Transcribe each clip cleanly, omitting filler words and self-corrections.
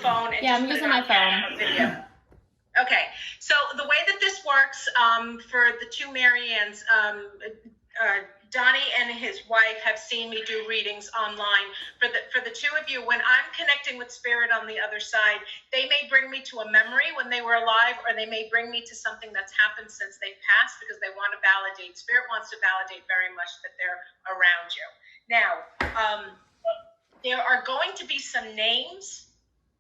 phone and Yeah, just I'm put using it on my phone. video. Okay, so the way that this works for the two Mariannes, Donnie and his wife have seen me do readings online. For the two of you, when I'm connecting with spirit on the other side, they may bring me to a memory when they were alive, or they may bring me to something that's happened since they've passed, because they want to validate. Spirit wants to validate very much that they're around you. Now, there are going to be some names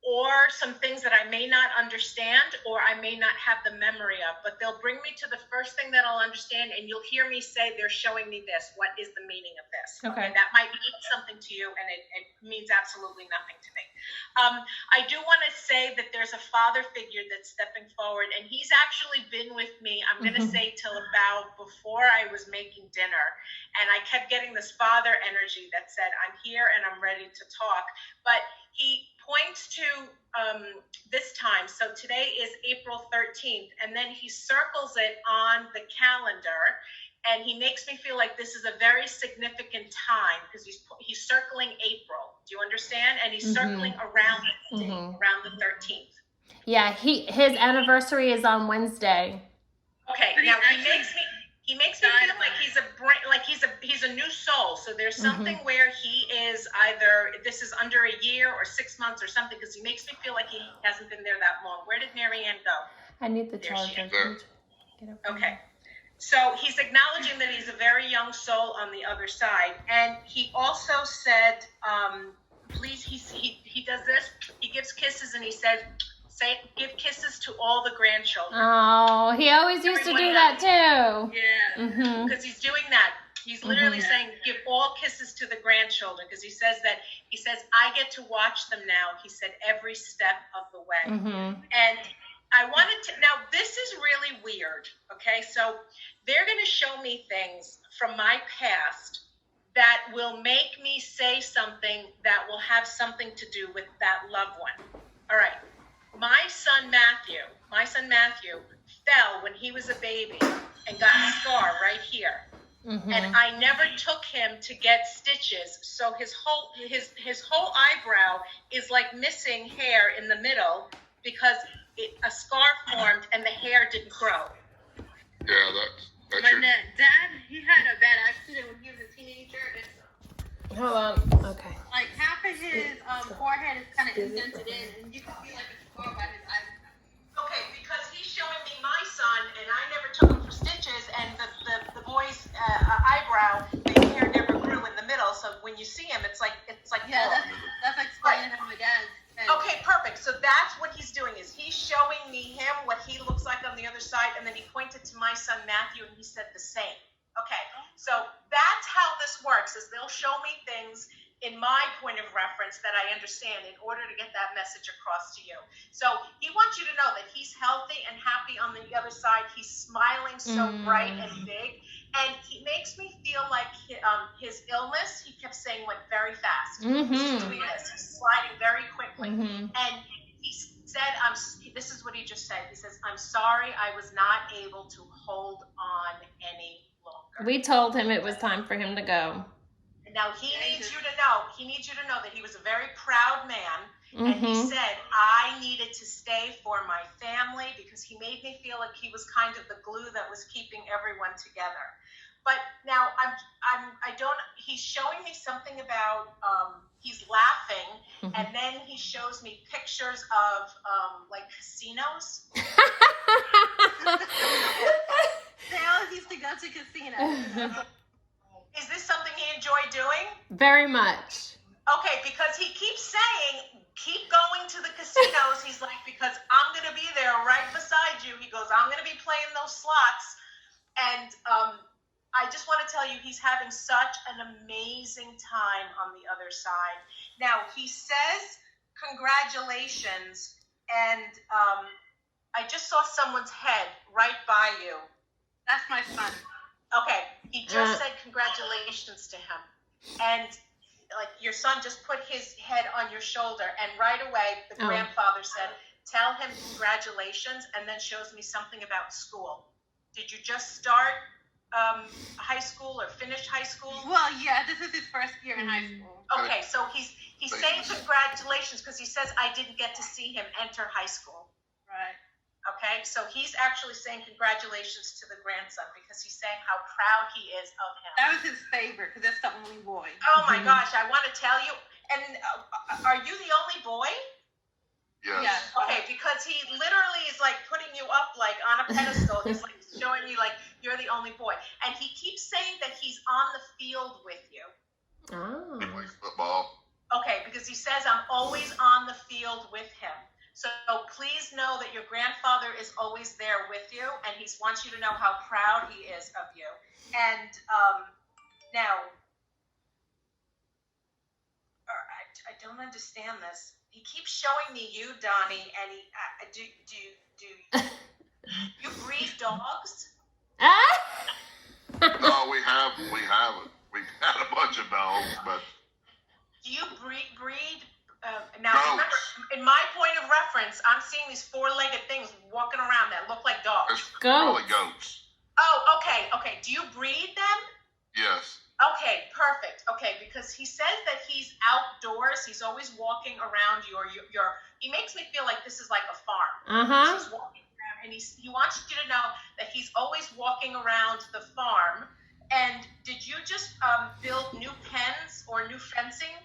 or some things that I may not understand or I may not have the memory of, but they'll bring me to the first thing that I'll understand, and you'll hear me say, they're showing me this. What is the meaning of this? Okay. That might mean something to you, and it means absolutely nothing to me. I do want to say that there's a father figure that's stepping forward, and he's actually been with me, I'm going to say, till about before I was making dinner. And I kept getting this father energy that said, I'm here and I'm ready to talk. But he points to this time. So today is April 13th, and then he circles it on the calendar, and he makes me feel like this is a very significant time because he's circling April. Do you understand? And he's circling around the date, around the 13th. Yeah, his anniversary is on Wednesday. Okay, now he makes me feel like he's a new soul. So there's something where he is either, this is under a year or 6 months or something, because he makes me feel like he hasn't been there that long. Where did Marianne go? I need the charger. Okay. So he's acknowledging that he's a very young soul on the other side. And he also said, please, he does this, he gives kisses and he says, give kisses to all the grandchildren. Oh, he always used to do that too. Yeah, because he's doing that. He's literally saying, give all kisses to the grandchildren, because he says, I get to watch them now. He said, every step of the way. And I wanted to, now this is really weird, okay? So they're going to show me things from my past that will make me say something that will have something to do with that loved one. All right. My son Matthew fell when he was a baby and got a scar right here. And I never took him to get stitches. So his whole eyebrow is like missing hair in the middle because a scar formed and the hair didn't grow. Yeah, that's my dad, he had a bad accident when he was a teenager. Hold on. Okay. Like half of his forehead is kind of indented in, and you can see like a scar by his eyes. Okay, because he's showing me my son, and I never took him for stitches, and the boy's eyebrow, the hair never grew in the middle. So when you see him, it's like yeah, that's explaining how my dad. Okay, perfect. So that's what he's doing, is he's showing me him, what he looks like on the other side, and then he pointed to my son Matthew, and he said the same. Okay, so that's how this works, is they'll show me things in my point of reference that I understand in order to get that message across to you. So he wants you to know that he's healthy and happy on the other side. He's smiling so bright and big. And he makes me feel like his illness, he kept saying, went very fast. He's doing this. He's sliding very quickly. And he said, this is what he just said. He says, I'm sorry I was not able to hold on any longer. We told him it was time for him to go. Now he needs you to know that he was a very proud man, and he said, I needed to stay for my family because he made me feel like he was kind of the glue that was keeping everyone together. But now he's showing me something about, he's laughing, and then he shows me pictures of like casinos. They always used to go to casinos. Is this something he enjoyed doing? Very much. Okay, because he keeps saying, keep going to the casinos. He's like, because I'm going to be there right beside you. He goes, I'm going to be playing those slots. And I just want to tell you, he's having such an amazing time on the other side. Now, he says, congratulations. And I just saw someone's head right by you. That's my son. Okay, he just said congratulations to him. And like your son just put his head on your shoulder, and right away the grandfather said, tell him congratulations, and then shows me something about school. Did you just start high school or finished high school? Well, yeah, this is his first year in high school. Okay, so he's saying congratulations because he says I didn't get to see him enter high school. Right. Okay, so he's actually saying congratulations to the grandson because he's saying how proud he is of him. That was his favorite because that's the only boy. Oh my gosh, I want to tell you. And are you the only boy? Yes. Yeah. Okay, because he literally is like putting you up like on a pedestal. He's like showing you like you're the only boy. And he keeps saying that he's on the field with you. Oh. He plays football. Okay, because he says I'm always on the field with him. So please know that your grandfather is always there with you, and he wants you to know how proud he is of you. And now, I don't understand this. He keeps showing me you, Donnie, and do you breed dogs? No, we haven't. We've had a bunch of dogs, but Do you breed? Now, remember, in my point of reference, I'm seeing these four-legged things walking around that look like dogs. it's probably goats. Oh, okay. Do you breed them? Yes. Okay, perfect. Okay, because he says that he's outdoors. He's always walking around your. He makes me feel like this is like a farm. He's walking around, and he wants you to know that he's always walking around the farm. And did you just build new pens or new fencing?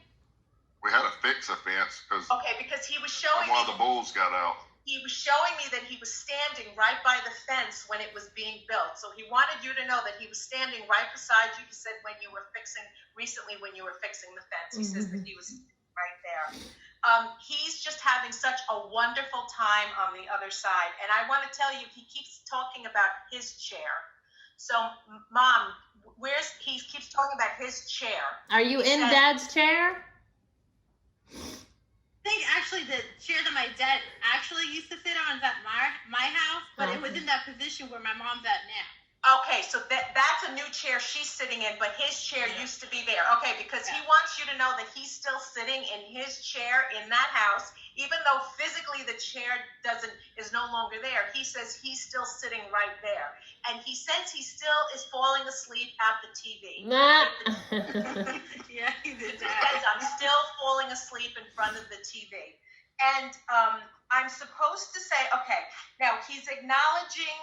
We had to fix a fence because he was showing one of me. the bulls got out. He was showing me that he was standing right by the fence when it was being built. So he wanted you to know that he was standing right beside you. He said when you were fixing the fence, he says that he was right there. He's just having such a wonderful time on the other side. And I want to tell you, he keeps talking about his chair. So, Mom, he keeps talking about his chair. Are you in Dad's chair? I think actually the chair that my dad actually used to sit on is at my house, but it was in that position where my mom's at now. Okay, so that's a new chair she's sitting in, but his chair used to be there. Okay, because he wants you to know that he's still sitting in his chair in that house, even though physically the chair is no longer there. He says he's still sitting right there, and he says he still is falling asleep at the TV. Yeah, he did He that. says I'm still falling asleep in front of the TV, and I'm supposed to say, okay, now he's acknowledging.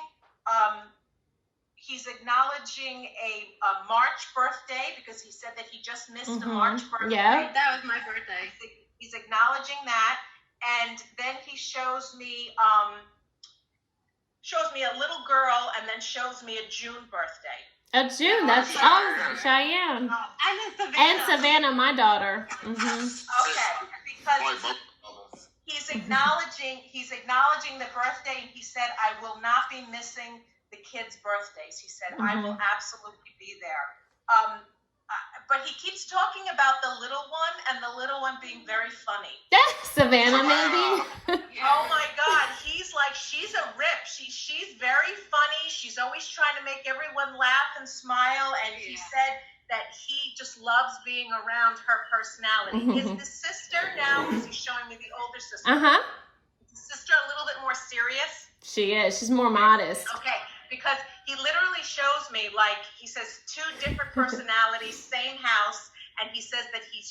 He's acknowledging a March birthday because he said that he just missed a March birthday. Yeah. That was my birthday. He's acknowledging that, and then he shows me a little girl, and then shows me a June birthday. A June. That's Cheyenne. And Savannah, my daughter. Okay, because he's acknowledging the birthday, and he said, "I will not be missing the kids' birthdays." He said, "I will absolutely be there." But he keeps talking about the little one, and the little one being very funny. Savannah, maybe. Oh my God, she's a rip. She's very funny. She's always trying to make everyone laugh and smile. And he said that he just loves being around her personality. Is the sister now? Is he showing me the older sister? Is the sister a little bit more serious? She is. She's more modest. Okay, because he literally shows me, like, he says 2 different personalities, same house, and he says that he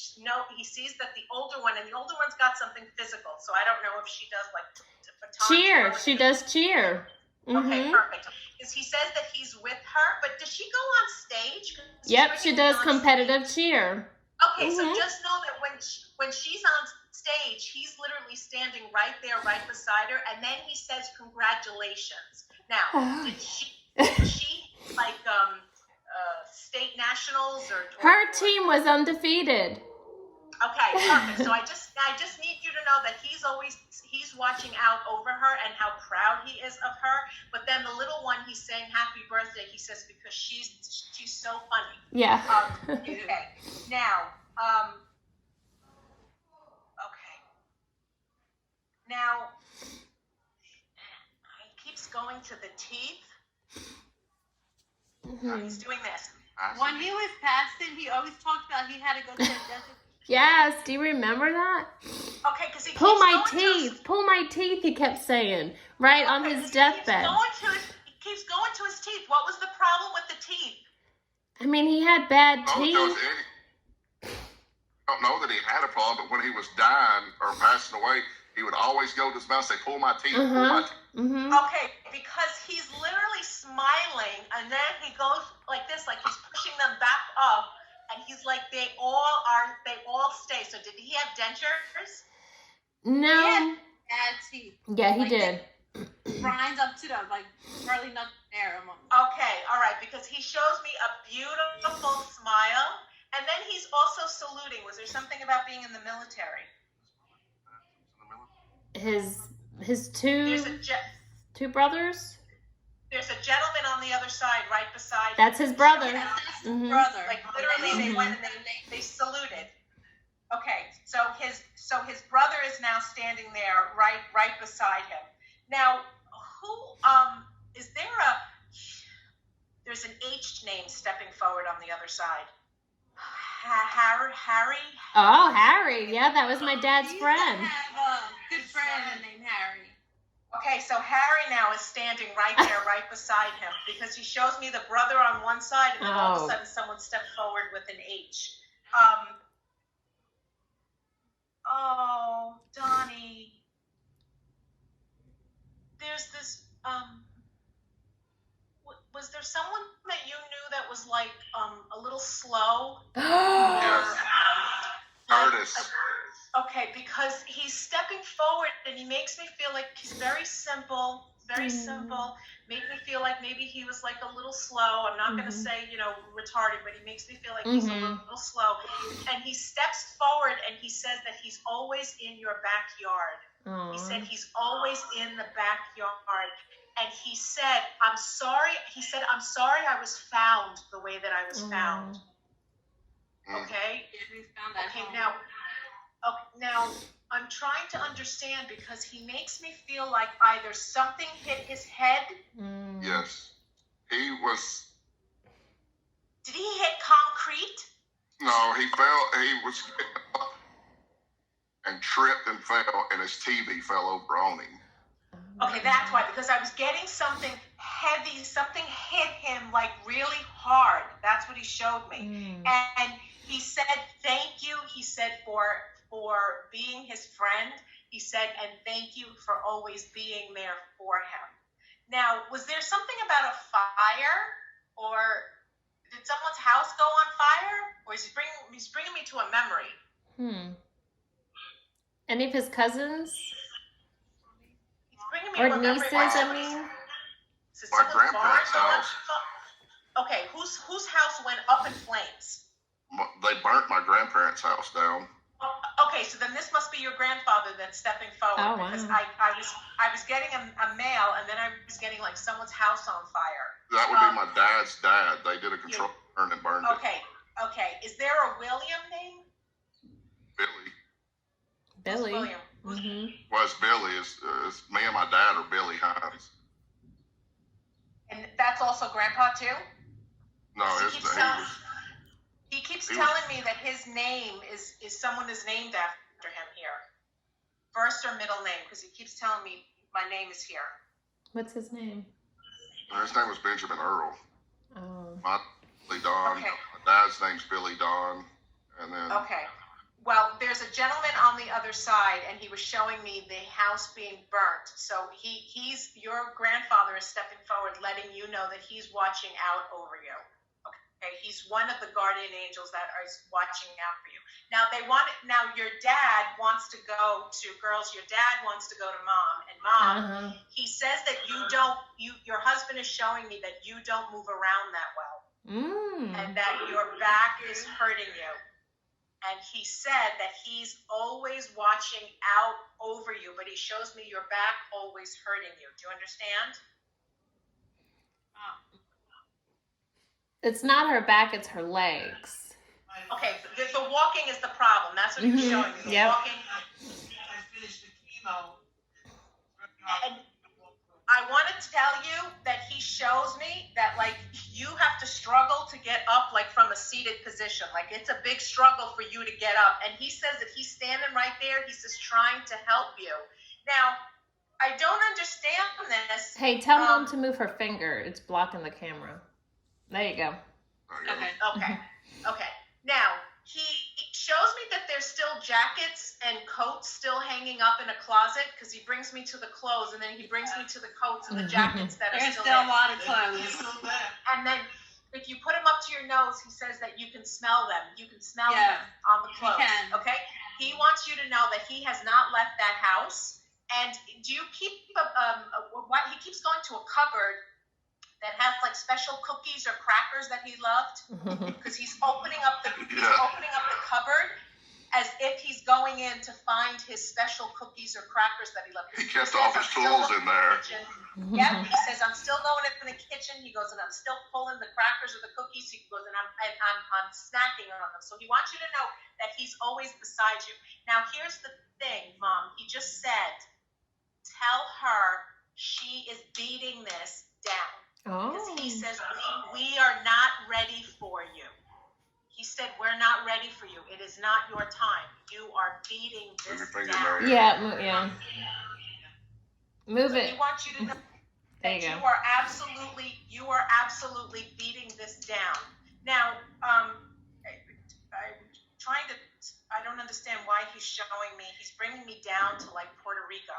sees that the older one's got something physical. So I don't know if she does like cheer. She does cheer. Okay, perfect. Because he says that he's with her, but does she go on stage? Yep, she does competitive cheer. Okay, so just know that when she's on stage, he's literally standing right there, right beside her, and then he says congratulations. Now, did she like state nationals or her team was undefeated. Okay, perfect. So I just need you to know that he's watching out over her and how proud he is of her. But then the little one, he's saying happy birthday. He says because she's so funny. Yeah. Okay. Now, okay. Now, he keeps going to the teeth. He's doing this. When he was passing, he always talked about he had to go to the desert. Yes, do you remember that? Okay, because he pull my teeth, he kept saying, right on his deathbed. He keeps going to his teeth. What was the problem with the teeth? I mean, he had bad teeth. I don't know that he had a problem, but when he was dying or passing away, he would always go to his mouth and say, pull my teeth, pull my teeth. Mm-hmm. Okay, because he's literally smiling, and then he goes like this, like he's pushing them back up, and he's like, they all stay. So did he have dentures? No. He had bad teeth. Yeah, he Like, did. Grinds up to them, like barely nothing there among them. Okay, all right, because he shows me a beautiful smile, and then he's also saluting. Was there something about being in the military? His two brothers. There's a gentleman on the other side, right beside. That's his brother. Yeah, that's his Mhm. brother. Like literally, they went and they saluted. Okay, so his brother is now standing there, right beside him. Now, is there there's an H name stepping forward on the other side? Harry. Oh, Harry. Yeah, that was my dad's He friend. used to have a good friend named Harry. Okay, so Harry now is standing right there, right beside him, because he shows me the brother on one side, and then all of a sudden someone stepped forward with an H. Oh, Donnie. There's this, was there someone that you knew that was like, a little slow? Yes. Curtis. Okay, because he's stepping forward and he makes me feel like he's very simple, made me feel like maybe he was like a little slow. I'm not going to say, retarded, but he makes me feel like he's a little slow. And he steps forward and he says that he's always in your backyard. Aww. He said he's always in the backyard. And he said, I'm sorry. He said, I'm sorry I was found the way that I was found. Okay? We found that Okay, home. now I'm trying to understand because he makes me feel like either something hit his head. Yes. He was. Did he hit concrete? No, he fell. He was and tripped and fell, and his TV fell over on him. Okay, that's why, because I was getting something heavy, something hit him like really hard. That's what he showed me. And he said, thank you. He said, for being his friend. He said, and thank you for always being there for him. Now, was there something about a fire, or did someone's house go on fire, or is he's bringing me to a memory? Any of his cousins? He's bringing me Or to a memory. nieces, I mean? My grandparents' house. Okay, whose house went up in flames? They burnt my grandparents' house down. Okay, so then this must be your grandfather that's stepping forward. Oh, wow. Because I was getting a mail, and then I was getting like someone's house on fire. That would be my dad's dad. They did a control burn and burned it. Okay. Is there a William name? Billy. William. Well, it's Billy. It's me and my dad are Billy Hines. And that's also Grandpa too? No, He keeps telling me that his name is someone is named after him here. First or middle name, because he keeps telling me my name is here. What's his name? His name was Benjamin Earl. Oh. My Billy Don. Okay. My dad's name's Billy Don. And then. Okay. Well, there's a gentleman on the other side, and he was showing me the house being burnt. So he's your grandfather is stepping forward, letting you know that he's watching out over you. Okay, he's one of the guardian angels that is watching out for you. Now your dad wants to go to girls. Your dad wants to go to mom, and mom. He says that your husband is showing me that you don't move around that well, and that your back is hurting you. And he said that he's always watching out over you, but he shows me your back always hurting you. Do you understand? It's not her back, it's her legs. Okay, the walking is the problem. That's what he was showing me. The walking. I finished the chemo. And I want to tell you that he shows me that, like, you have to struggle to get up, like, from a seated position. Like, it's a big struggle for you to get up. And he says that he's standing right there. He's just trying to help you. Now, I don't understand this. Hey, tell Mom to move her finger. It's blocking the camera. There you go. Okay. Okay. Now, he shows me that there's still jackets and coats still hanging up in a closet because he brings me to the clothes and then he brings me to the coats and the jackets that are There's still still a there. lot of They're clothes. still there. And then if you put them up to your nose, he says that you can smell them. You can smell Yeah, them on the clothes. can. Okay? He wants you to know that he has not left that house. And do you keep what he keeps going to a cupboard that has like special cookies or crackers that he loved because he's opening up the cupboard as if he's going in to find his special cookies or crackers that he loved. He kept all his tools in there. Yeah, he says I'm still going in the kitchen. He goes and I'm still pulling the crackers or the cookies. He goes and I'm snacking on them. So he wants you to know that he's always beside you. Now here's the thing, Mom. He just said, tell her she is beating this down. Because he says, we are not ready for you. He said, we're not ready for you. It is not your time. You are beating this down. Yeah. Move it. He wants you to know that you are absolutely beating this down. Now, I'm trying to, I don't understand why he's showing me. He's bringing me down to like Puerto Rico.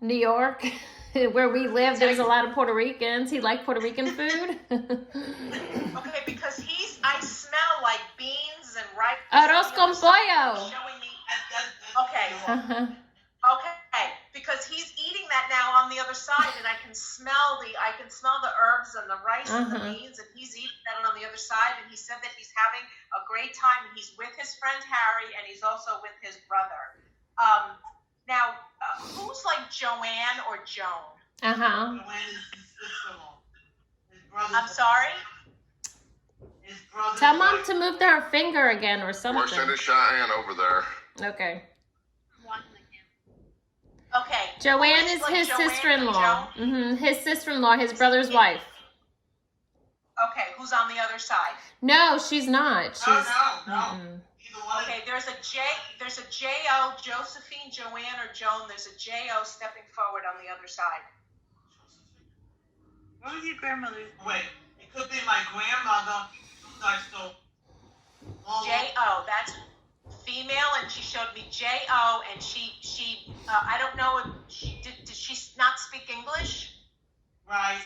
New York, where we live, there's a lot of Puerto Ricans. He liked Puerto Rican food. Okay, because I smell like beans and rice. Arroz con pollo. Showing me. Uh-huh. Okay, because he's eating that now on the other side, and I can smell the herbs and the rice and the beans, and he's eating that on the other side. And he said that he's having a great time. He's with his friend Harry, and he's also with his brother. Now, who's like Joanne or Joan? Joanne is his sister-in-law. His brother's I'm sorry? His brother's Tell Mom wife. to move her finger again or We're something. sending Cheyenne over there. Okay. Okay. Joanne is like his Joanne and sister-in-law. Joan? His sister-in-law, his brother's wife. Okay, who's on the other side? No, she's not. She's No. mm-mm. Either one. Okay, there's a J-O, Josephine, Joanne, or Joan. There's a J-O stepping forward on the other side. What was your grandmother's? Wait, it could be my grandmother. J-O, that's female, and she showed me J-O, and she I don't know if did she not speak English? Right.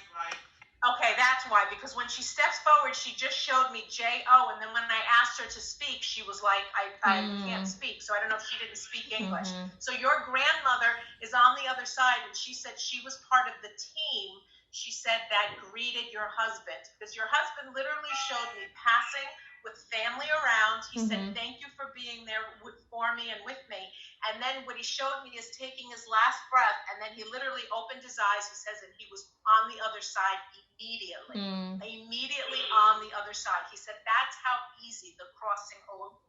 Okay, that's why, because when she steps forward, she just showed me J-O, and then when I asked her to speak, she was like, I can't speak, so I don't know if she didn't speak English. So your grandmother is on the other side, and she said she was part of the team, she said, that greeted your husband, because your husband literally showed me passing with family around. He said, thank you for being there for me and with me. And then what he showed me is taking his last breath, and then he literally opened his eyes. He says that he was on the other side immediately. Immediately on the other side. He said that's how easy the crossing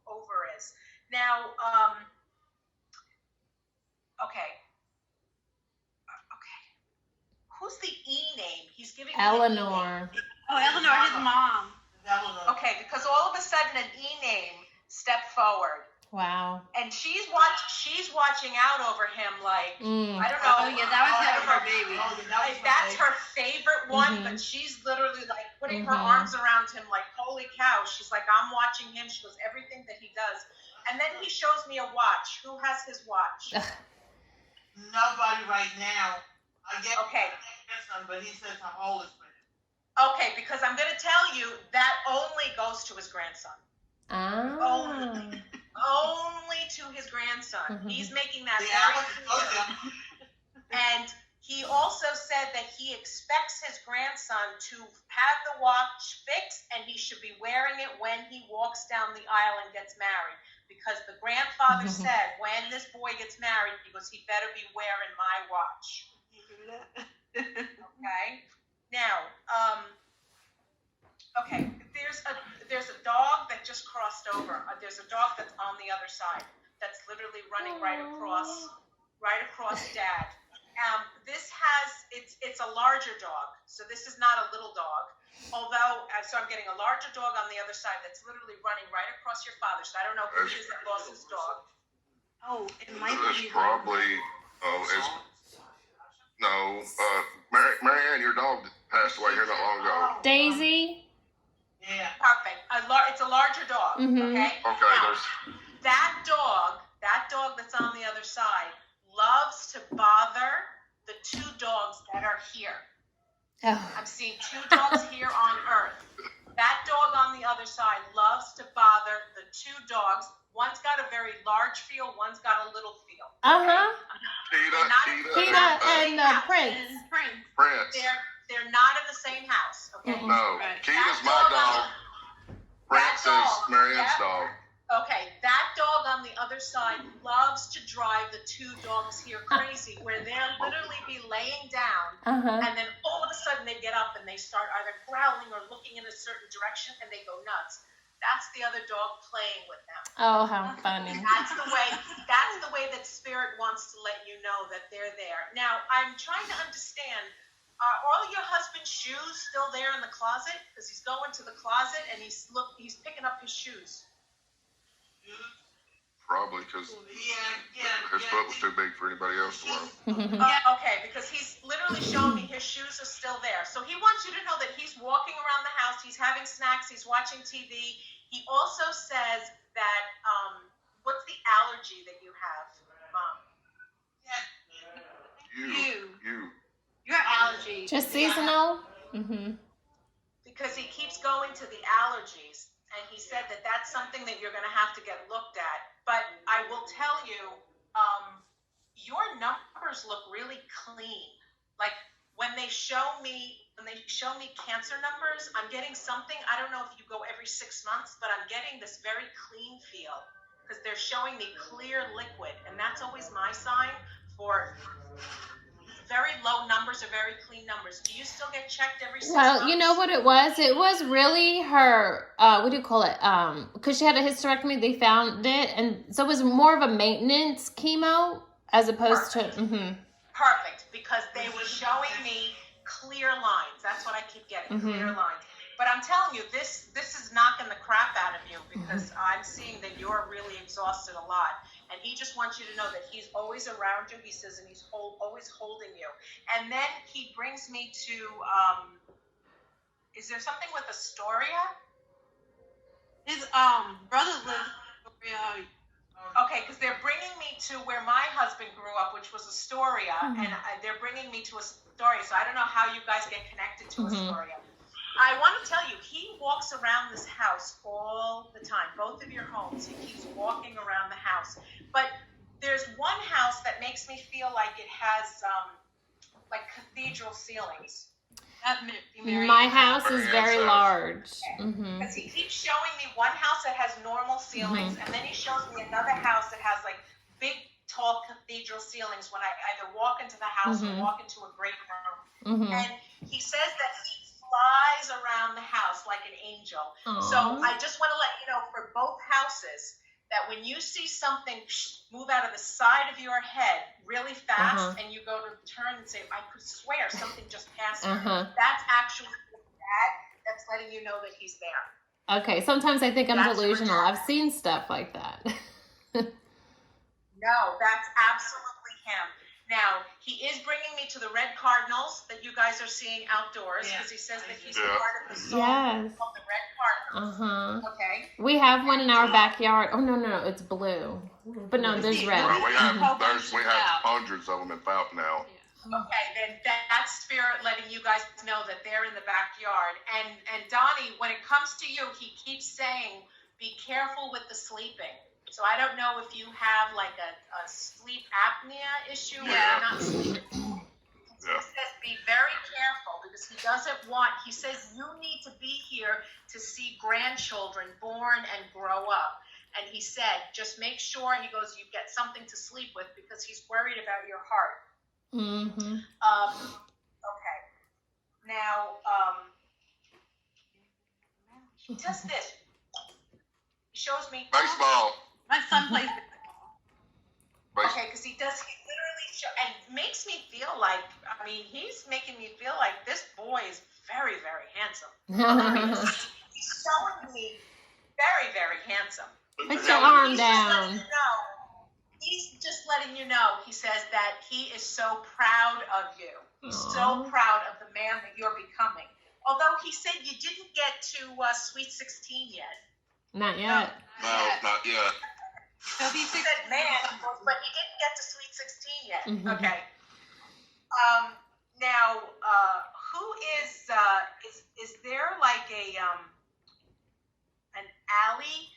over is. Now, okay. Who's the E name? He's giving me Eleanor. Oh, Eleanor, his mom. Okay, because all of a sudden an E name stepped forward. Wow. And she's watching out over him like I don't know. Oh yeah, that was her baby. That's her favorite one, but she's literally like putting her arms around him like, holy cow. She's like, I'm watching him. She goes, everything that he does. And then he shows me a watch. Who has his watch? Nobody right now. I get Okay. but he says how old is it? Okay, because I'm going to tell you that only goes to his grandson. Only to his grandson. He's making that very clear. And he also said that he expects his grandson to have the watch fixed, and he should be wearing it when he walks down the aisle and gets married. Because the grandfather said, when this boy gets married, he goes, he better be wearing my watch. Okay? Now, okay, there's a dog that just crossed over. There's a dog that's on the other side that's literally running right across Dad. It's a larger dog, so this is not a little dog. Although, so I'm getting a larger dog on the other side that's literally running right across your father. So I don't know who it is that lost his dog. Oh, it might It's be. probably Oh, no. Marianne, your dog passed away here not long ago. Daisy. Yeah. Perfect. It's a larger dog. Mhm. Okay. Okay, Now, there's. that dog that's on the other side, loves to bother the two dogs that are here. Oh. I'm seeing two dogs here on Earth. That dog on the other side loves to bother the two dogs. One's got a very large field, one's got a little field. Uh-huh. Kita and Prince. Prince. They're not in the same house. Okay. Mm-mm. No, Right. Kita's That my dog dog. Prince that is dog, Marianne's yeah. dog. Okay, that dog on the other side loves to drive the two dogs here crazy, where they'll literally be laying down, Uh-huh. and then all of a sudden they get up and they start either growling or looking in a certain direction, and they go nuts. That's the other dog playing with them. Oh, how funny. That's the way that Spirit wants to let you know that they're there. Now, I'm trying to understand, are all your husband's shoes still there in the closet? Because he's going to the closet and he's picking up his shoes. Probably because his foot was too big for anybody else to wear. Okay, because he's literally showing me his shoes are still there. So he wants you to know that he's walking around the house, he's having snacks, he's watching TV. He also says that, what's the allergy that you have, Mom? Your allergies. Just seasonal? Mm-hmm. Because he keeps going to the allergies, and he said that that's something that you're going to have to get looked at. But I will tell you, your numbers look really clean. Like when they show me cancer numbers, I'm getting something. I don't know if you go every 6 months, but I'm getting this very clean feel because they're showing me clear liquid, and that's always my sign for very low numbers or very clean numbers. Do you still get checked every 6 months? Well, you know what it was? It was really her, what do you call it? Because she had a hysterectomy, they found it. And so it was more of a maintenance chemo as opposed to, Perfect, because they were showing me clear lines. That's what I keep getting, clear lines. But I'm telling you, this is knocking the crap out of you because I'm seeing that you're really exhausted a lot. And he just wants you to know that he's always around you, he says, and he's always holding you. And then he brings me to, is there something with Astoria? His brother lives in Astoria. Okay, because they're bringing me to where my husband grew up, which was Astoria, and they're bringing me to Astoria. So I don't know how you guys get connected to Astoria. I want to tell you, he walks around this house all the time, both of your homes. He keeps walking around the house. But there's one house that makes me feel like it has like cathedral ceilings. my house is very large. Because he keeps showing me one house that has normal ceilings, and then he shows me another house that has like big, tall cathedral ceilings when I either walk into the house or walk into a great room. And he says that he flies around the house like an angel. So I just want to let you know for both houses that when you see something move out of the side of your head really fast and you go to turn and say, I could swear something just passed me. That's actually the dad that's letting you know that he's there. Okay, sometimes I think I'm delusional. I've seen stuff like that. No, that's absolutely him. Now, he is bringing me to the red cardinals that you guys are seeing outdoors because he says that he's part of the song of the red cardinals. Okay. We have one in our backyard. Oh, no, it's blue. But no, there's red. Well, we have hundreds of them in Fountain now. Okay, then that's Spirit letting you guys know that they're in the backyard. And Donnie, when it comes to you, he keeps saying, be careful with the sleeping. So I don't know if you have like a sleep apnea issue or you're not sleeping. He says be very careful because he says you need to be here to see grandchildren born and grow up. And he said, just make sure, he goes, you get something to sleep with because he's worried about your heart. Okay. Now, he does this. He shows me Baseball. My son plays baseball. Okay, because he literally and makes me feel like, he's making me feel like this boy is very, very handsome. He's showing me very, very handsome. Put your arm down. He's just letting you know, he says that he is so proud of you. He's so proud of the man that you're becoming. Although he said you didn't get to Sweet 16 yet. Not yet. No, not yet. He'll be He 16. said man, but he didn't get to Sweet 16 yet. Mhm. Okay. Now, who is there like an Allie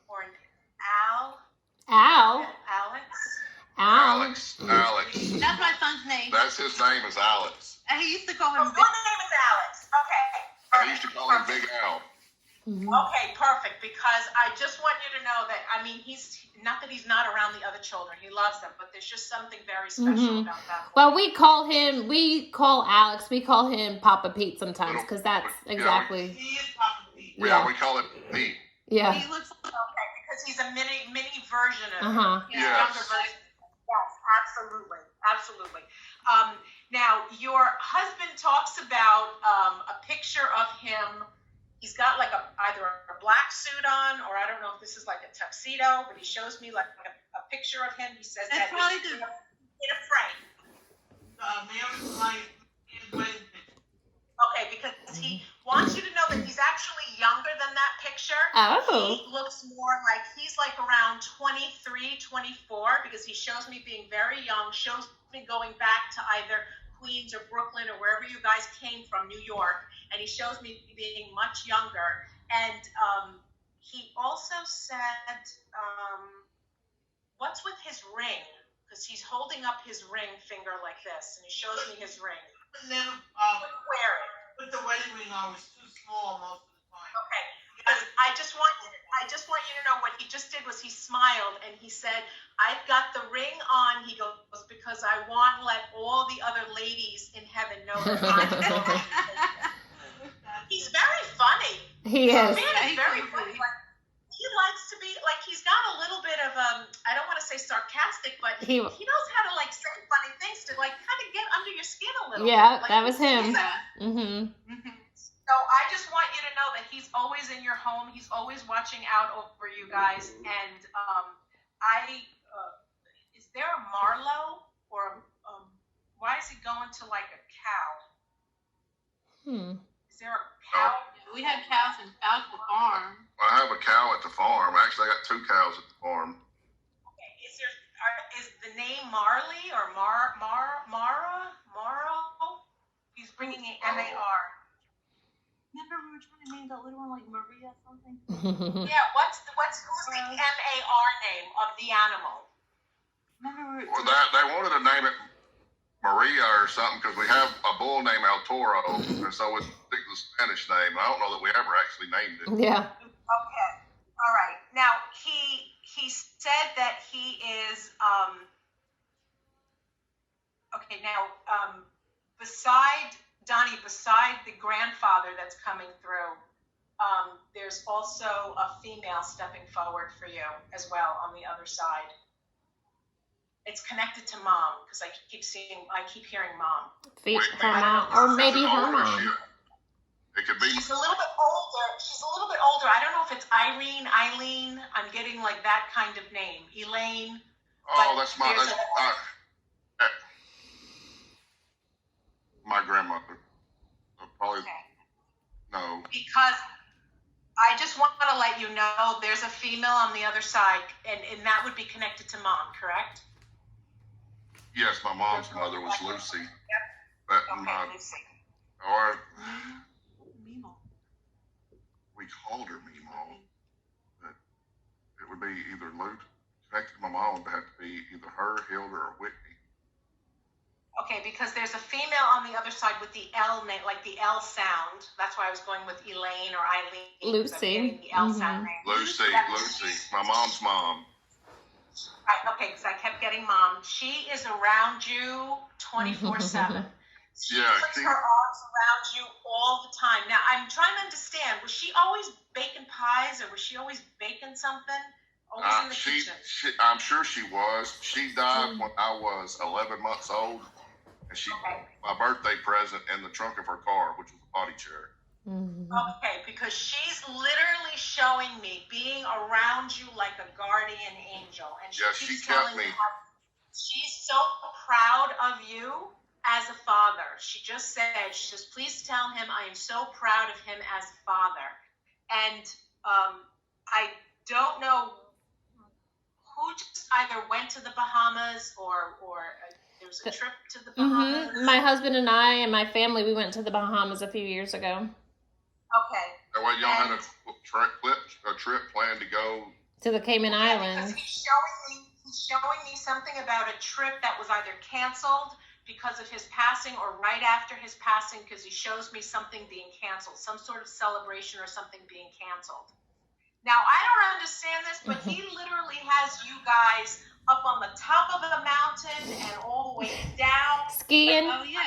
or an Al? Al. Alex. That's my son's name. That's his name is Alex. And he used to call Oh, him your name is Alex. Okay. I used to call him Big Al. Okay, perfect. Because I just want you to know that, I mean, he's not that he's not around the other children. He loves them, but there's just something very special about that. Well, we call Alex, we call him Papa Pete sometimes because that's exactly. He is Papa Pete. Yeah, we call it Pete. Yeah. He looks Okay, because he's a mini version of him. Yes. Younger version. Yes, absolutely. Now, your husband talks about a picture of him. He's got like either a black suit on, or I don't know if this is like a tuxedo, but he shows me like a picture of him. He says that probably he's in a frame. Mary's wife is wedding picture. Okay, because he wants you to know that he's actually younger than that picture. Oh. He looks more like he's like around 23, 24, because he shows me being very young, shows me going back to either Queens or Brooklyn or wherever you guys came from, New York, and he shows me being much younger. And he also said, what's with his ring? Because he's holding up his ring finger like this, and he shows me his ring. But never, Wouldn't wear it. put the wedding ring on was too small most of the time. Okay. I just want you to know what he just did was he smiled and he said, "I've got the ring on." He goes, "because I want to let all the other ladies in heaven know that I'm married." He's very funny. He is. Man, he's very funny. Like, he likes to be like he's got a little bit of I don't want to say sarcastic, but he knows how to like say funny things to like kind of get under your skin a little. Yeah, bit. Like, that was him. Mm-hmm. So I just want you to know that he's always in your home. He's always watching out over you guys. And is there a Marlowe or why is he going to like a cow? Is there a cow? We have cows out the farm. I have a cow at the farm. Actually, I got 2 cows at the farm. Okay. Is the name Marley or Mara? He's bringing an M-A-R. Remember we were trying to name that little one like Maria something? Yeah. Who's the M-A-R name of the animal? Remember Well, they wanted to name it Maria or something because we have a bull named El Toro, and so it's the Spanish name. I don't know that we ever actually named it. Yeah. Okay. All right. Now he said that he is okay. Now beside the grandfather that's coming through, there's also a female stepping forward for you as well on the other side. It's connected to mom because I keep hearing mom. Her mom, or maybe her mom. It could be. She's a little bit older. I don't know if it's Irene, Eileen. I'm getting like that kind of name. Elaine. Oh, that's my grandmother. Probably. Okay. No. Because I just want to let you know there's a female on the other side, and that would be connected to mom, correct? Yes, my mom's mother was Lucy. Yep. But Okay, Lucy. or Mimo. we called her Mimo. But it would be either Luke connected to my mom. It would have to be either her, Hilda, or Whitney. Okay, because there's a female on the other side with the L name, like the L sound. That's why I was going with Elaine or Eileen. Lucy. The L sound name. Lucy, my mom's mom. Right, okay, because I kept getting mom. She is around you 24/7. She puts her arms around you all the time. Now, I'm trying to understand, was she always baking pies or was she always baking something? Always in the kitchen? I'm sure she was. She died when I was 11 months old, and she put my birthday present in the trunk of her car, which was a potty chair. Okay, because she's literally showing me being around you like a guardian angel, and she Yeah, she keeps kept telling me. me how she's so proud of you as a father. She just said, she says, please tell him I am so proud of him as a father. And I don't know who just either went to the Bahamas or there was a trip to the Bahamas. My husband and I and my family, we went to the Bahamas a few years ago. Okay. That way, y'all had a trip planned to go. To the Cayman Islands. Because he's showing me something about a trip that was either canceled because of his passing or right after his passing, because he shows me something being canceled, some sort of celebration or something being canceled. Now, I don't understand this, but he literally has you guys up on the top of the mountain and all the way down. Skiing. Oh yeah.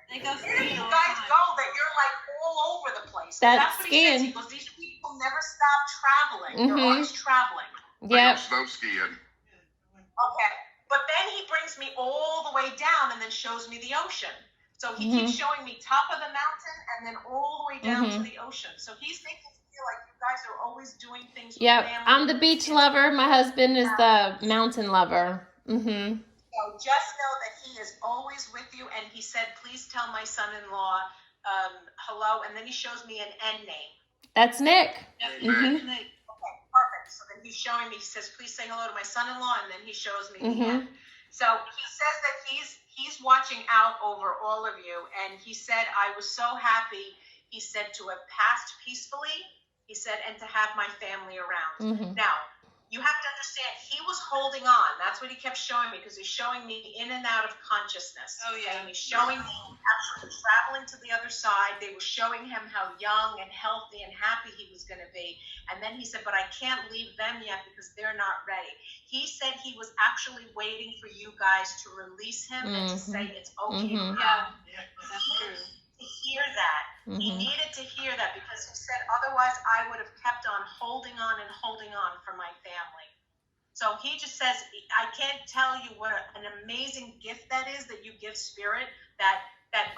They go Where do skiing you all guys the time. go that you're like all over the place? That's what skiing. he says. He goes, these people never stop traveling. They're always traveling. They go Yep. snow skiing. Okay. But then he brings me all the way down and then shows me the ocean. So he keeps showing me top of the mountain and then all the way down to the ocean. So he's making me feel like you guys are always doing things with Yep. family. I'm the beach lover. My husband is the mountain lover. So just know that he is always with you. And he said, please tell my son-in-law hello. And then he shows me an N name. That's Nick. Yep. Okay, perfect. So then he's showing me, he says, please say hello to my son-in-law, and then he shows me the end. So he says that he's watching out over all of you, and he said, I was so happy, he said, to have passed peacefully, he said, and to have my family around. Now, you have to understand, he was holding on. That's what he kept showing me, because he's showing me in and out of consciousness. Oh, yeah. And he's showing me actually traveling to the other side. They were showing him how young and healthy and happy he was going to be. And then he said, but I can't leave them yet because they're not ready. He said he was actually waiting for you guys to release him and to say it's okay to go. Yeah, that's true. To hear that. He needed to hear that because he said, otherwise I would have kept on holding on for my family. So he just says, I can't tell you what an amazing gift that is that you give spirit, that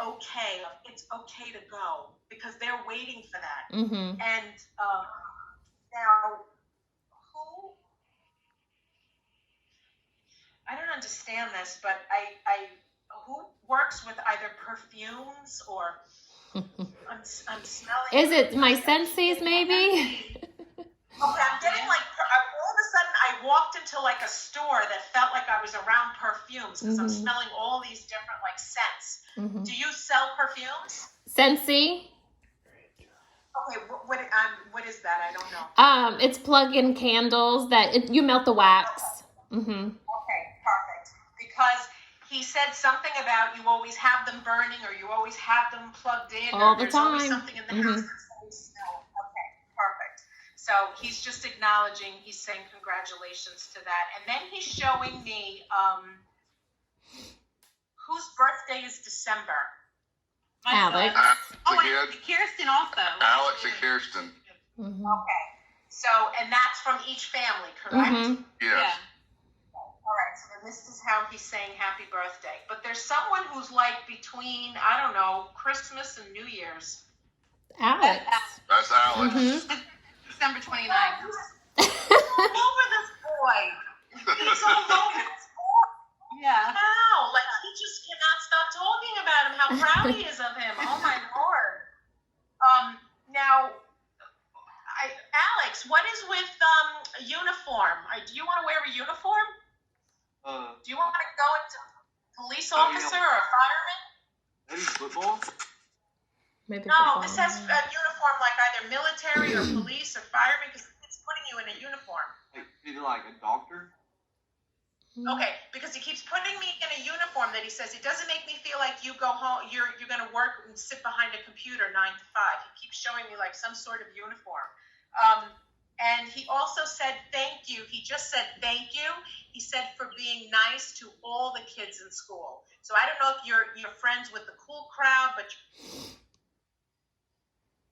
okay, it's okay to go, because they're waiting for that. And now, I don't understand this, but who works with either perfumes or I'm smelling. Is it my senses maybe? Okay, I'm getting like, all of a sudden I walked into like a store that felt like I was around perfumes because I'm smelling all these different like scents. Do you sell perfumes? Scentsy. Okay, what is that? I don't know. It's plug-in candles that you melt the wax. Okay, perfect. Because he said something about you always have them burning or you always have them plugged in. All the there's always time. something in the house that's always smell. Okay, perfect. So he's just acknowledging, he's saying congratulations to that. And then he's showing me whose birthday is December. My Alex. son. Oh, Again. and Kirsten also. Alex and Kirsten. Okay. So, and that's from each family, correct? Yes. Yeah. All right, so then this is how he's saying happy birthday. But there's someone who's like between, I don't know, Christmas and New Year's. Alex. That's Alex. December 29th. All over this boy. He's all over this boy. Yeah. Wow, like he just cannot stop talking about him, how proud he is of him. Oh my Lord. Now, Alex, what is with uniform? Do you want to wear a uniform? Do you want to go into police officer or fireman? Maybe football? Maybe No, this says a uniform like either military or police or fireman because it's putting you in a uniform. Like, either like a doctor? Okay, because he keeps putting me in a uniform that he says it doesn't make me feel like you go home, you're going to work and sit behind a computer 9 to 5. He keeps showing me like some sort of uniform. And he also said thank you. He just said thank you. He said for being nice to all the kids in school. So I don't know if you're friends with the cool crowd, but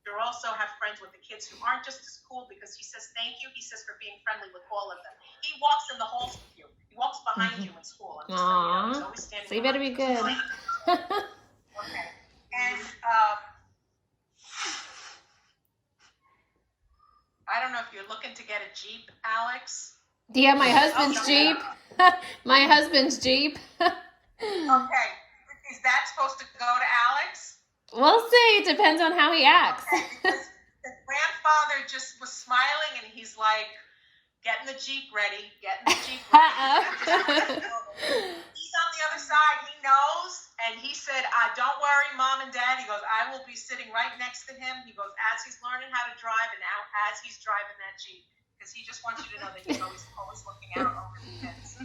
you also have friends with the kids who aren't just as cool, because he says thank you. He says for being friendly with all of them. He walks in the halls with you. He walks behind you in school. I'm just so you know, he's always standing So you better be good. Okay. And a Jeep, Alex. Yeah, my husband's Jeep. My husband's Jeep. Okay. Is that supposed to go to Alex? We'll see. Depends on how he acts. Okay, because the grandfather just was smiling and he's like, getting the Jeep ready, getting the Jeep ready. He's on the other side, he knows, and he said, don't worry, Mom and Dad. He goes, I will be sitting right next to him. He goes, as he's learning how to drive and now as he's driving that Jeep, because he just wants you to know that he's always looking out over the fence.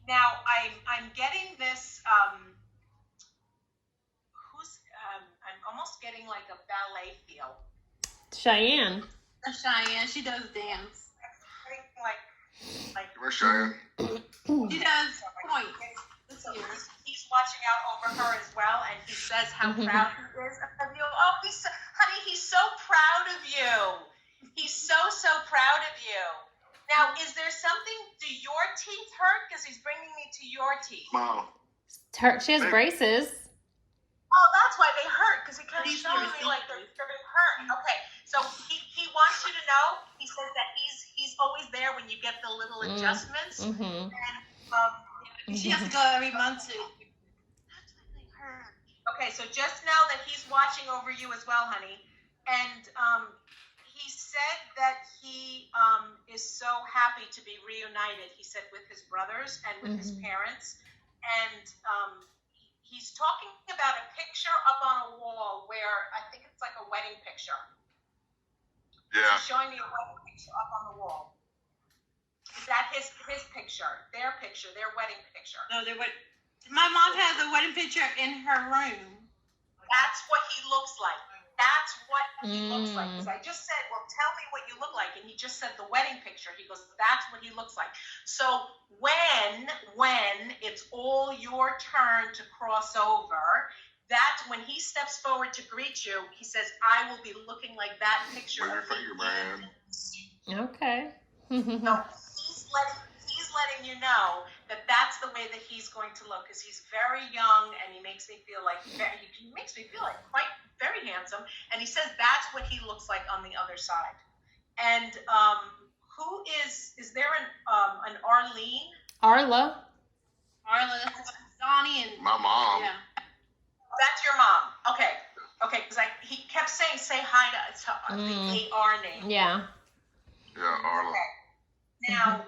Now, I'm getting this, I'm almost getting like a ballet feel. Cheyenne. Cheyenne, she does dance. Like Where's Cheyenne? She does point. He's watching out over her as well, and he says how proud he is of you. Oh, honey, he's so proud of you. He's so proud of you. Now, is there something? Do your teeth hurt? Because he's bringing me to your teeth. Mom. She has braces. Oh, that's why they hurt, because he kept These showing are me like they're hurt. Okay, so he wants you to know. He says that he's always there when you get the little adjustments. Mm-hmm. And She has to go every month to. that's why they hurt. Okay, so just know that he's watching over you as well, honey. And he said that he is so happy to be reunited. He said with his brothers and with his parents, and he's talking about a picture up on a wall where I think it's like a wedding picture. Yeah. He's showing me a wedding picture up on the wall. Is that his picture, their wedding picture? No, my mom has a wedding picture in her room. That's what he looks like. That's what he looks like. Because I just said, well, tell me what you look like. And he just said the wedding picture. He goes, that's what he looks like. So when it's all your turn to cross over, that's when he steps forward to greet you. He says, I will be looking like that picture. Where's your finger, man? Okay. So he's letting you know that that's the way that he's going to look, because he's very young and he makes me feel like quite very handsome. And he says that's what he looks like on the other side. And who is there an Arlene? Arla. Donnie and My mom. Yeah. That's your mom. Okay, because he kept saying say hi to the AR name. Yeah. Yeah, Arla. Okay. Now,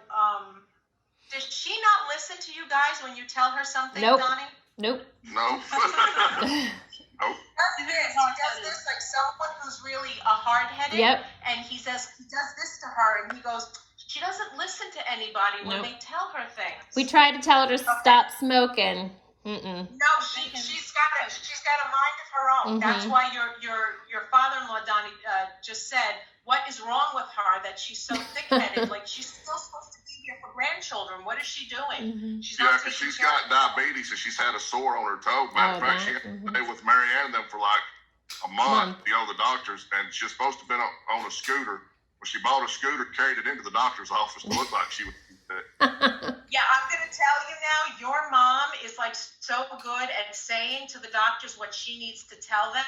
does she not listen to you guys when you tell her something, Nope. Donnie? No. Nope. Nope. He does this like someone who's really hard-headed. Yep. And he does this to her, and he goes, she doesn't listen to anybody when Nope. they tell her things. We tried to tell her to stop smoking. No, she's got a mind of her own. That's why your father-in-law Donnie just said, what is wrong with her that she's so thick-headed? Like, she's still supposed to be here for grandchildren. What is she doing? She's Yeah, not because taking she's care got of diabetes and she's had a sore on her toe. Matter of fact, she had to stay with Marianne and them for like a month, the doctors, and she's supposed to have been on a scooter. When she bought a scooter, carried it into the doctor's office to look like she was sick. Yeah, I'm going to tell you now, your mom is like so good at saying to the doctors what she needs to tell them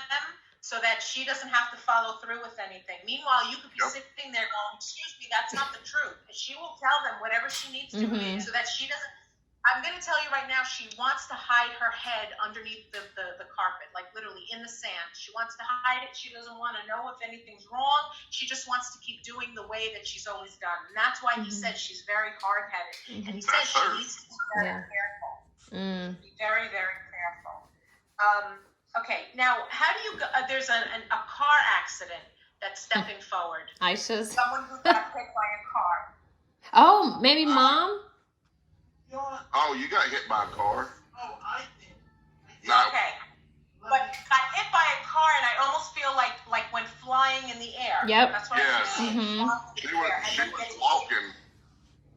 so that she doesn't have to follow through with anything. Meanwhile, you could be sitting there going, excuse me, that's not the truth. And she will tell them whatever she needs to so that she doesn't. I'm going to tell you right now, she wants to hide her head underneath the carpet, like literally in the sand. She wants to hide it. She doesn't want to know if anything's wrong. She just wants to keep doing the way that she's always done. And that's why he said she's very hard-headed. And he says she needs to be very careful. Be very, very careful. Okay, now, how do you go? There's a car accident that's stepping forward. Aisha's. Someone who got hit by a car. Oh, maybe mom? Oh, you got hit by a car? Oh, I did. No. Okay. But got hit by a car, and I almost feel like when flying in the air. Yep. That's what Yes. I'm saying.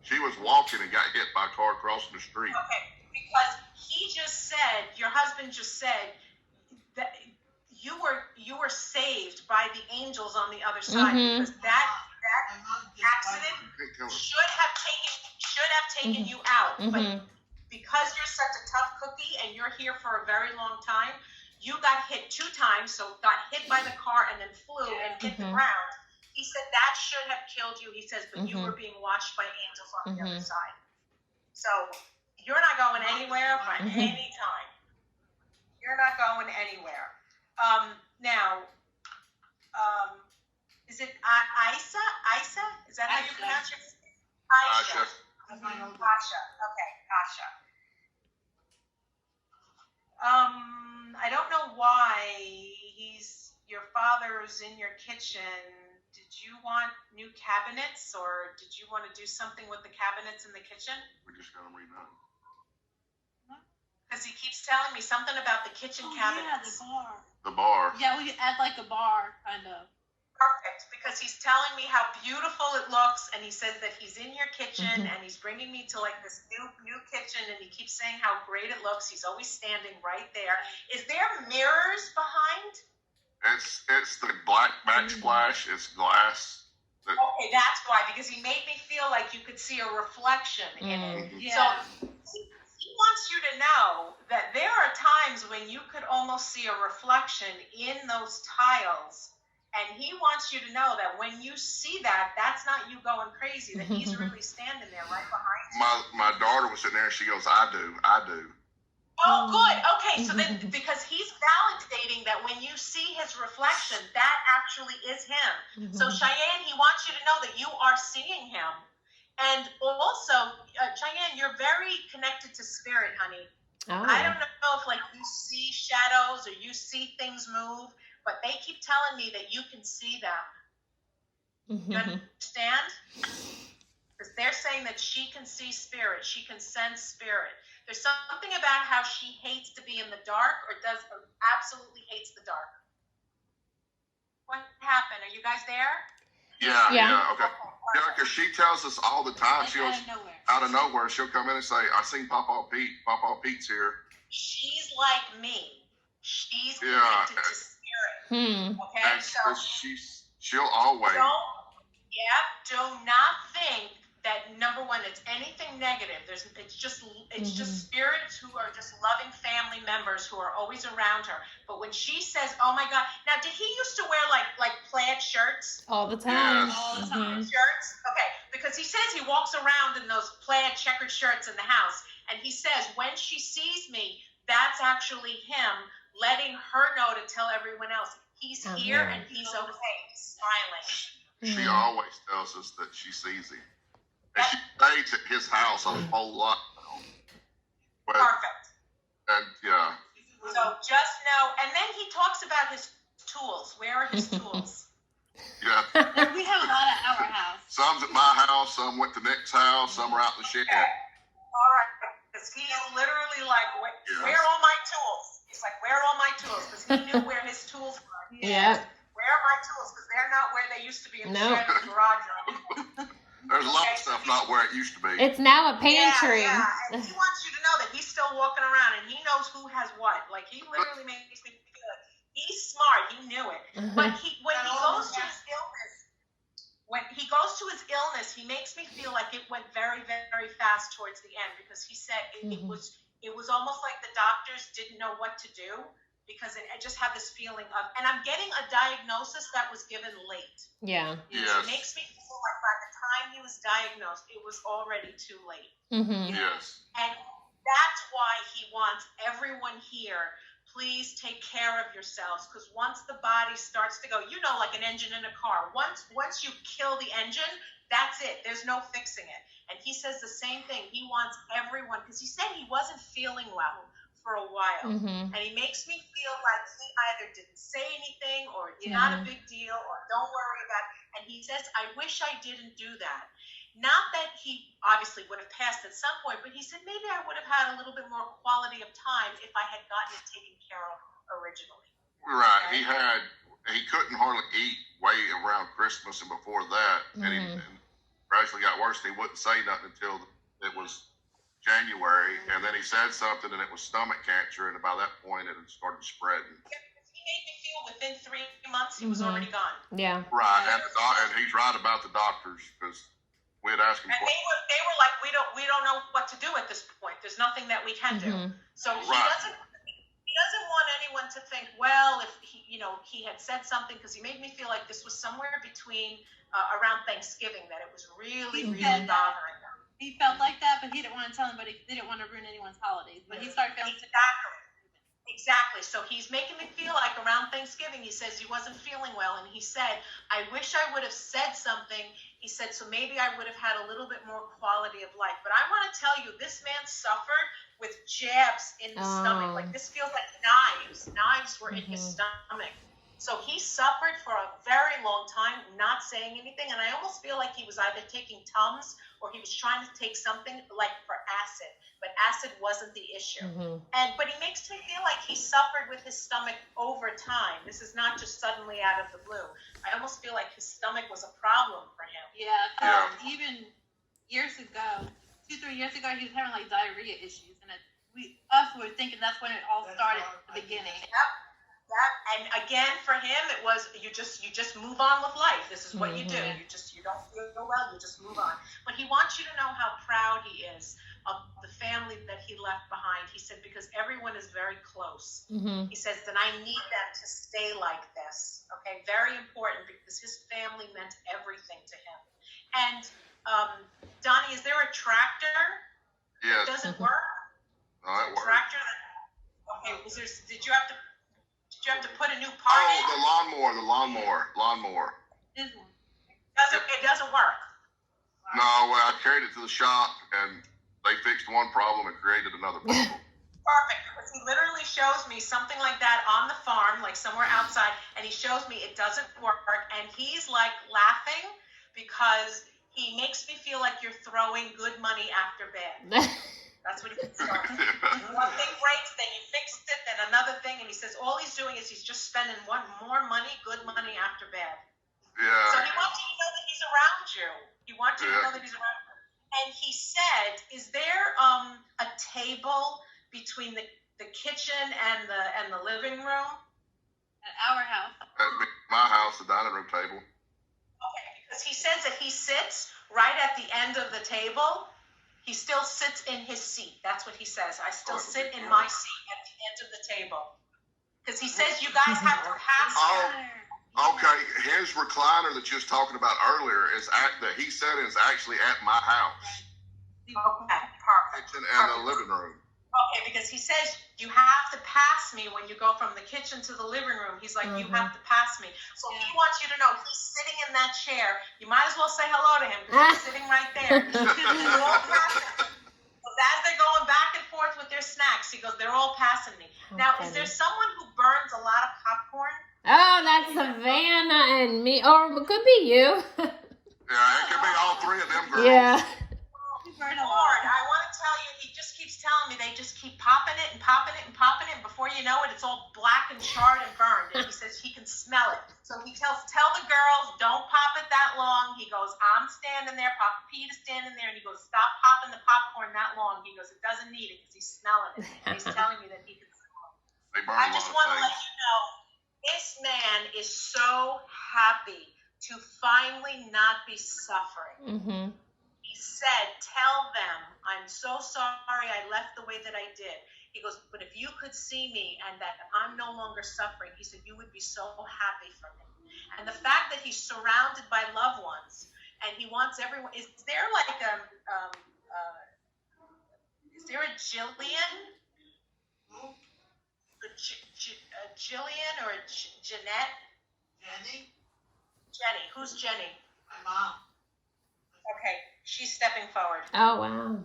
She was walking and got hit by a car crossing the street. Okay, because he just said, your husband just said that you were saved by the angels on the other side, because that accident should have taken you out. But because you're such a tough cookie and you're here for a very long time, you got hit 2 times, so got hit by the car and then flew and hit the ground. He said that should have killed you. He says, but you were being watched by angels on the other side. So you're not going anywhere by any time. You're not going anywhere. Now, is it Isa? Isa? Is that how you pronounce your name? Aisha. That's my oldest. Asha. Okay, Asha. I don't know why your father's in your kitchen. Did you want new cabinets, or did you want to do something with the cabinets in the kitchen? We just got them redone. Because he keeps telling me something about the kitchen cabinets. Yeah, The the bar. bar. Yeah, we could add like a bar, kind of. Perfect, because he's telling me how beautiful it looks, and he says that he's in your kitchen, and he's bringing me to like this new kitchen, and he keeps saying how great it looks. He's always standing right there. Is there mirrors behind? It's the black backsplash. It's glass. Okay, that's why, because he made me feel like you could see a reflection in it. Yeah. So he wants you to know that there are times when you could almost see a reflection in those tiles. And he wants you to know that when you see that, that's not you going crazy, that he's really standing there right behind you. My daughter was sitting there and she goes, I do. Oh, good. Okay, so then because he's validating that when you see his reflection, that actually is him. So Cheyenne, he wants you to know that you are seeing him. And also, Cheyenne, you're very connected to spirit, honey. Oh. I don't know if like you see shadows or you see things move, but they keep telling me that you can see them. You understand? Because they're saying that she can see spirit, she can sense spirit. There's something about how she hates to be in the dark, or absolutely hates the dark. What happened? Are you guys there? Yeah, okay. Yeah, because she tells us all the time. Like She goes, out of nowhere, she'll come in and say, I seen Papa Pete. Papa Pete's here. She's like me. She's Yeah. connected to spirit. Okay, And so she'll always. do not think that, number one, it's anything negative. It's just spirits who are just loving family members who are always around her. But when she says, "Oh my God," now did he used to wear like plaid shirts? All the time. Yes. All the time. Shirts? Okay, because he says he walks around in those plaid checkered shirts in the house, and he says when she sees me, that's actually him letting her know to tell everyone else he's here and he's okay. He's smiling. She always tells us that she sees him. And she stays at his house a whole lot. Perfect. And yeah. So just know, and then he talks about his tools. Where are his tools? Yeah. We have a lot at our house. Some's at my house, some went to Nick's house, some are out in the shed. Okay. All right. Because he's literally like, where are all my tools? He's like, where are all my tools? Because he knew where his tools were. Yeah. Where are my tools? Because they're not where they used to be in the shed or the garage. There's a lot of stuff not where it used to be. It's now a pantry. Yeah. And he wants you to know that he's still walking around and he knows who has what. Like, he literally makes me feel like he's smart. He knew it. But when he goes to his illness, he makes me feel like it went very, very fast towards the end, because he said it was almost like the doctors didn't know what to do, because I just had this feeling of, and I'm getting a diagnosis that was given late. Yeah. Yes. It makes me feel like by the time he was diagnosed, it was already too late. Yes. And that's why he wants everyone here, please take care of yourselves, because once the body starts to go, like an engine in a car, once you kill the engine, that's it. There's no fixing it. And he says the same thing. He wants everyone, because he said he wasn't feeling well for a while. And he makes me feel like he either didn't say anything, or it's not a big deal, or don't worry about it. And he says, I wish I didn't do that. Not that he obviously would have passed at some point, but he said maybe I would have had a little bit more quality of time if I had gotten it taken care of originally. Right. Okay? He couldn't hardly eat way around Christmas and before that. And he gradually got worse. He wouldn't say nothing until it was January, and then he said something, and it was stomach cancer, and by that point it had started spreading. Yeah, he made me feel within 3 months he was already gone. Yeah. Right, and he's right about the doctors, because we had asked him. And they were like, we don't know what to do at this point. There's nothing that we can do. So he doesn't want anyone to think, well, if he, he had said something, because he made me feel like this was somewhere between around Thanksgiving that it was really, really bothering him. He felt like that, but he didn't want to tell anybody. He didn't want to ruin anyone's holidays. But he started feeling Exactly. So he's making me feel like around Thanksgiving, he says he wasn't feeling well. And he said, I wish I would have said something. He said, so maybe I would have had a little bit more quality of life. But I want to tell you, this man suffered with jabs in the stomach. Like, this feels like knives. Knives were in his stomach. So he suffered for a very long time, not saying anything. And I almost feel like he was either taking Tums or he was trying to take something like for acid. But acid wasn't the issue. But he makes me feel like he suffered with his stomach over time. This is not just suddenly out of the blue. I almost feel like his stomach was a problem for him. Yeah, even years ago, 2-3 years ago, he was having like diarrhea issues. And us were thinking that's when it all started at the beginning. Yep. And again, for him, it was you just move on with life. This is what you do. You don't feel well, you just move on. But he wants you to know how proud he is of the family that he left behind. He said, because everyone is very close. He says that I need them to stay like this. Okay, very important, because his family meant everything to him. And Donnie, is there a tractor? Yes. It doesn't work. No, it works. Tractor. Okay. Did you have to put a new part in? The lawnmower. It doesn't work. No, I carried it to the shop, and they fixed one problem and created another problem. Perfect, because he literally shows me something like that on the farm, like somewhere outside, and he shows me it doesn't work, and he's like laughing because he makes me feel like you're throwing good money after bad. That's what he's doing. One thing breaks, then you fix it, then another thing, and he says all he's doing is he's just spending more money, good money after bad. Yeah. So he wants you to know that he's around you. He wants you to know that he's around you. And he said, is there a table between the kitchen and the living room? At our house. At my house, the dining room table. Okay, because he says that he sits right at the end of the table. He still sits in his seat. That's what he says. I still sit in my seat at the end of the table. Because he says you guys have to pass Okay, his recliner that you was talking about earlier that he said is actually at my house. Okay, perfect. Kitchen and the living room. Okay, because he says you have to pass me when you go from the kitchen to the living room. He's like, you have to pass me. So he wants you to know he's sitting in that chair. You might as well say hello to him because he's sitting right there. They're all passing. As they're going back and forth with their snacks, he goes, they're all passing me. Now, is there someone who burns a lot of popcorn? Oh, that's Savannah and me. Or it could be you. Yeah, it could be all three of them girls. Yeah. Lord, I want to tell you, he just keeps telling me they just keep popping it and popping it and popping it. And before you know it, it's all black and charred and burned. And he says he can smell it. So he tell the girls, don't pop it that long. He goes, I'm standing there, Papa Pete is standing there, and he goes, stop popping the popcorn that long. He goes, it doesn't need it because he's smelling it. And he's telling me that he can smell it. I just want to let you know, this man is so happy to finally not be suffering. He said, tell them, I'm so sorry I left the way that I did. He goes, but if you could see me and that I'm no longer suffering, he said, you would be so happy for me. And the fact that he's surrounded by loved ones and he wants everyone, is there like is there a Jillian? Jillian or Jeanette? Jenny. Who's Jenny? My mom. Okay, she's stepping forward. Oh, wow.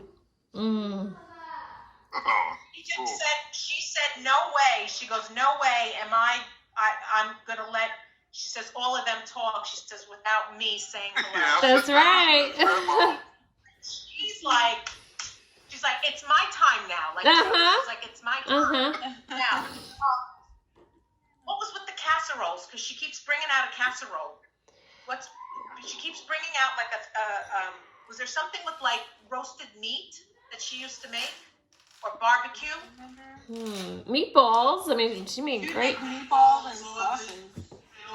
She said, no way. She goes, no way am I'm going to let, she says, all of them talk. She says, without me saying hello. That's right. She's like, it's my time now. Like, she's like, it's my time. Now, what was with the casseroles? Because she keeps bringing out a casserole. She keeps bringing out like was there something with like roasted meat that she used to make? Or barbecue? Meatballs. I mean, she made great meatballs and sauces.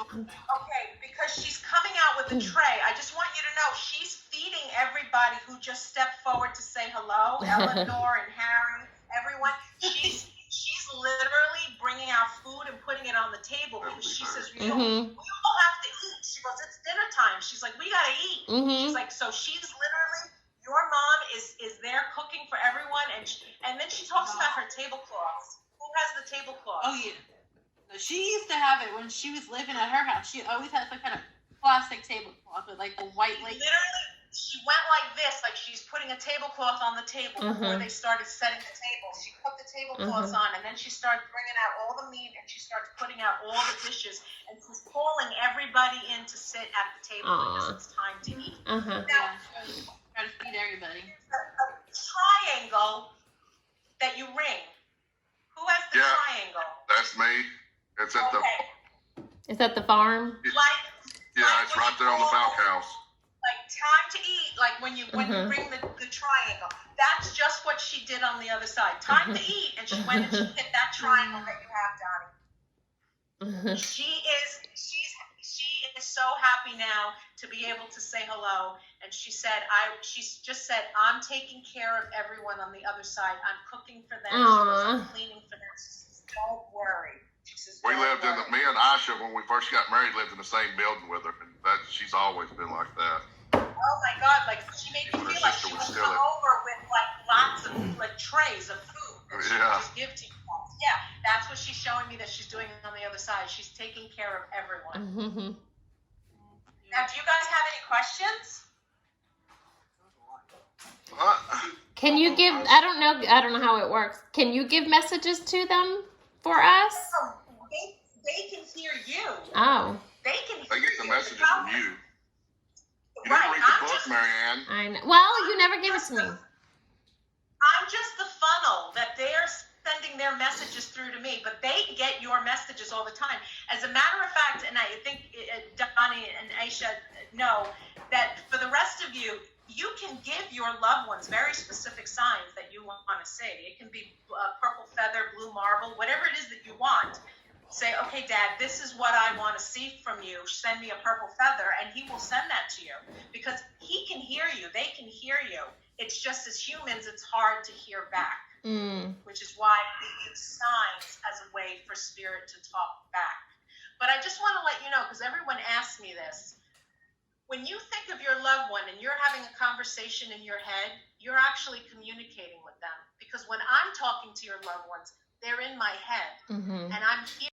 Okay, because she's coming out with a tray. I just want you to know she's feeding everybody who just stepped forward to say hello. Eleanor and Harry, everyone. She's literally bringing out she says, we all have to eat. She goes, it's dinner time. She's like, we gotta eat. She's like, so she's literally, your mom is there cooking for everyone, and then she talks about her tablecloths. Who has the tablecloths? Oh yeah. No, she used to have it when she was living at her house. She always had some kind of plastic tablecloth with like the white lace. Literally, she went like this, like she's putting a tablecloth on the table before they started setting the table. She put the tablecloths on, and then she started bringing out all the meat, and she starts putting out all the dishes, and she's calling everybody in to sit at the table because it's time to eat. Now, Try to feed everybody. a triangle that you ring. Who has the triangle? That's me. It's at the. Is that the farm? It's right there on the bunkhouse. Like time to eat, like when you bring the triangle. That's just what she did on the other side. Time to eat, and she went and she hit that triangle that you have, Donnie. She is so happy now to be able to say hello, and she just said, I'm taking care of everyone on the other side. I'm cooking for them. She goes, I'm cleaning for them. She says, don't worry. She says, me and Aisha, when we first got married, lived in the same building with her, and she's always been like that. Oh my God! Like she made me feel like she would come over with like lots of like trays of food that she would just give to you. Yeah, that's what she's showing me that she's doing on the other side. She's taking care of everyone. Now, do you guys have any questions? Can you give? I don't know how it works. Can you give messages to them for us? They can hear you. Oh. They can. They get the messages from you. You didn't read the book, Marianne. I know. Well, you never gave it to me. I'm just the funnel that they're sending their messages through to me, but they get your messages all the time. As a matter of fact, and I think Donnie and Aisha know that for the rest of you, you can give your loved ones very specific signs that you want to see. It can be purple feather, blue marble, whatever it is that you want. Say, okay, Dad, this is what I want to see from you. Send me a purple feather, and he will send that to you because he can hear you. They can hear you. It's just as humans, it's hard to hear back, which is why we use signs as a way for spirit to talk back. But I just want to let you know, because everyone asks me this, when you think of your loved one and you're having a conversation in your head, you're actually communicating with them. Because when I'm talking to your loved ones, they're in my head, and I'm here.